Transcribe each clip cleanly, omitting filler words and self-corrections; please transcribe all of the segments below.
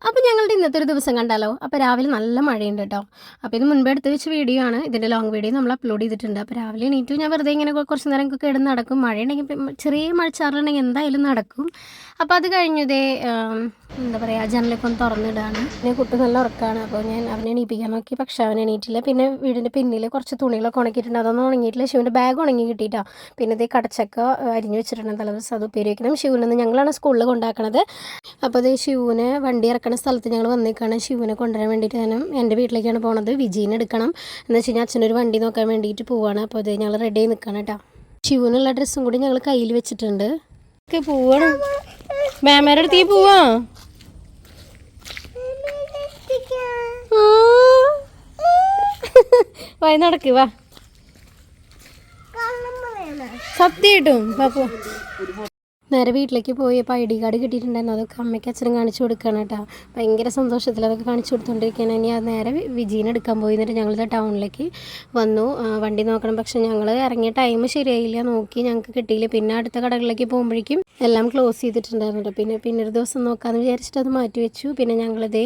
അപ്പോൾ ഞങ്ങളുടെ ഇന്നത്തെ ഒരു ദിവസം കണ്ടാലോ. അപ്പോൾ രാവിലെ നല്ല മഴയുണ്ട് കേട്ടോ. അപ്പോൾ ഇത് മുൻപേ എടുത്ത് വെച്ച വീഡിയോ ആണ്. ഇതിൻ്റെ ലോങ് വീഡിയോ നമ്മൾ അപ്ലോഡ് ചെയ്തിട്ടുണ്ട്. അപ്പോൾ രാവിലെ എണീറ്റു ഞാൻ വെറുതെ ഇങ്ങനെ കുറച്ച് നേരം ഒക്കെ കിടന്ന് നടക്കും. മഴയുണ്ടെങ്കിൽ ചെറിയ മഴച്ചാറുണ്ടെങ്കിൽ എന്തായാലും നടക്കും. അപ്പോൾ അത് കഴിഞ്ഞു ഇതേ എന്താ പറയുക, ജനലൊക്കെ ഒന്ന് തുറന്നിടാണ്. പിന്നെ കുട്ടി നല്ല ഉറക്കമാണ്. അപ്പോൾ ഞാൻ അവനെ എണീപ്പിക്കാൻ നോക്കി, പക്ഷേ അവൻ എണീറ്റില്ല. പിന്നെ വീടിൻ്റെ പിന്നിൽ കുറച്ച് തുണികളൊക്കെ ഉണക്കിയിട്ടുണ്ട്, അതൊന്നും ഉണങ്ങിയിട്ടില്ല. ശിവൻ്റെ ബാഗ് ഉണങ്ങി കിട്ടിയിട്ടാണ്. പിന്നെ ഇതേ കടച്ചക്ക അരിഞ്ഞു വെച്ചിട്ടുണ്ട്, തലേദിവസം അത് ഉപ്പേരി വയ്ക്കണം. ശിവനെന്ന് ഞങ്ങളാണ് സ്കൂളിൽ കൊണ്ടാക്കണത്. അപ്പോൾ അതേ ശിവനെ വണ്ടി ഇറക്കുന്ന സ്ഥലത്ത് ഞങ്ങൾ വന്നേക്കാണ്. ശിവനെ കൊണ്ടുവരാൻ വേണ്ടിയിട്ട് ഞാൻ എൻ്റെ വീട്ടിലേക്കാണ് പോണത്. വിജീനെ എടുക്കണം എന്ന് വെച്ച് കഴിഞ്ഞാൽ അച്ഛനൊരു വണ്ടി നോക്കാൻ വേണ്ടിയിട്ട് പോവാണ്. അപ്പോൾ അത് ഞങ്ങൾ റെഡി ആയി നിൽക്കണം കേട്ടോ. ശിവനുള്ള ഡ്രസ്സും കൂടി ഞങ്ങൾ കയ്യിൽ വെച്ചിട്ടുണ്ട്. ഒക്കെ പോവാണ്, മാമേരുടെ അടുത്തേക്ക് പോവാ. വായി നടക്ക് വാ, സത്യമായിട്ടും പാപ്പു. നേരെ വീട്ടിലേക്ക് പോയി ഇപ്പോൾ ID കാർഡ് കിട്ടിയിട്ടുണ്ടായിരുന്നു. അതൊക്കെ അമ്മയ്ക്ക് അച്ഛനും കാണിച്ചു കൊടുക്കുകയാണ് കേട്ടോ. ഭയങ്കര സന്തോഷത്തിൽ അതൊക്കെ കാണിച്ചു കൊടുത്തുകൊണ്ടിരിക്കുകയാണ്. ഇനി അത് നേരെ വിജീനെ എടുക്കാൻ പോയി. എന്നിട്ട് ഞങ്ങൾ ടൗണിലേക്ക് വന്നു വണ്ടി നോക്കണം. പക്ഷേ ഞങ്ങൾ ഇറങ്ങിയ ടൈം ശരിയായില്ല, നോക്കി ഞങ്ങൾക്ക് കിട്ടിയില്ല. പിന്നെ അടുത്ത കടകളിലേക്ക് പോകുമ്പോഴേക്കും എല്ലാം ക്ലോസ് ചെയ്തിട്ടുണ്ടായിരുന്നു കേട്ടോ. പിന്നെ ഒരു ദിവസം നോക്കാമെന്ന് വിചാരിച്ചിട്ട് അത് മാറ്റി വെച്ചു. പിന്നെ ഞങ്ങളിതേ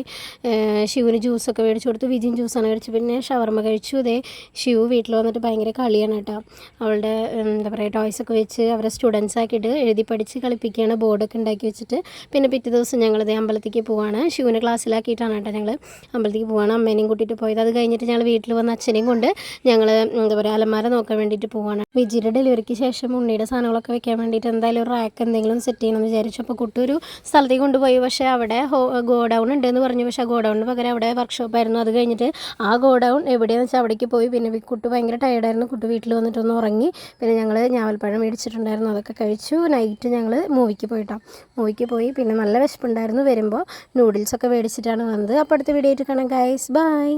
ശിവന് ജ്യൂസൊക്കെ മേടിച്ചു കൊടുത്തു. വിജീൻ ജ്യൂസാണ് കഴിച്ചു. പിന്നെ ഷവർമ്മ കഴിച്ചു. ഇതേ ശിവ വീട്ടിൽ വന്നിട്ട് ഭയങ്കര കളിയാണ് കേട്ടോ. അവളുടെ എന്താ പറയുക, ടോയ്സൊക്കെ വെച്ച് അവരെ സ്റ്റുഡൻസ് ആക്കിയിട്ട് എഴുതി പഠിച്ച് കളിപ്പിക്കുകയാണ്, ബോർഡൊക്കെ ഉണ്ടാക്കി വെച്ചിട്ട്. പിന്നെ പിറ്റേ ദിവസം ഞങ്ങളിതേ അമ്പലത്തേക്ക് പോവാണ്. ശിവനെ ക്ലാസ്സിലാക്കിയിട്ടാണ് കേട്ടോ ഞങ്ങൾ അമ്പലത്തേക്ക് പോവാണ്. അമ്മേനെയും കൂട്ടിയിട്ട് പോയത്. അത് കഴിഞ്ഞിട്ട് ഞങ്ങൾ വീട്ടിൽ വന്ന് അച്ഛനെയും കൊണ്ട് ഞങ്ങൾ എന്താ പറയുക, അലമാര നോക്കാൻ വേണ്ടിയിട്ട് പോവാണ്. വിജിയുടെ ഡെലിവറിക്ക് ശേഷം ഉണ്ണിയുടെ സാധനങ്ങളൊക്കെ വെക്കാൻ വേണ്ടിയിട്ട് എന്തായാലും ഒരു റാക്ക് എന്തെങ്കിലും സെറ്റ് ചെയ്യണമെന്ന് വിചാരിച്ചു. അപ്പോൾ കുട്ടി ഒരു സ്ഥലത്തേക്ക് കൊണ്ടുപോയി. പക്ഷേ അവിടെ ഗോഡൗൺ ഉണ്ടെന്ന് പറഞ്ഞു. പക്ഷേ ആ ഗോഡൗണിന് പകരം അവിടെ വർക്ക്ഷോപ്പായിരുന്നു. അത് കഴിഞ്ഞിട്ട് ആ ഗോഡൗൺ എവിടെയാണെന്ന് വെച്ചാൽ അവിടേക്ക് പോയി. പിന്നെ കുട്ടി ഭയങ്കര ടയർഡായിരുന്നു. കുട്ടി വീട്ടിൽ വന്നിട്ടൊന്ന് ഉറങ്ങി. പിന്നെ ഞങ്ങൾ ഞാവൽപ്പഴം മേടിച്ചിട്ടുണ്ടായിരുന്നു, അതൊക്കെ കഴിച്ചു. നൈറ്റ് ഞങ്ങൾ മൂവിക്ക് പോയി. പിന്നെ നല്ല വിശപ്പുണ്ടായിരുന്നു. വരുമ്പോൾ നൂഡിൽസൊക്കെ മേടിച്ചിട്ടാണ് വന്നത്. അപ്പോൾ അടുത്ത വീഡിയോ ആയിട്ട് കാണാം ഗൈസ്, ബൈ.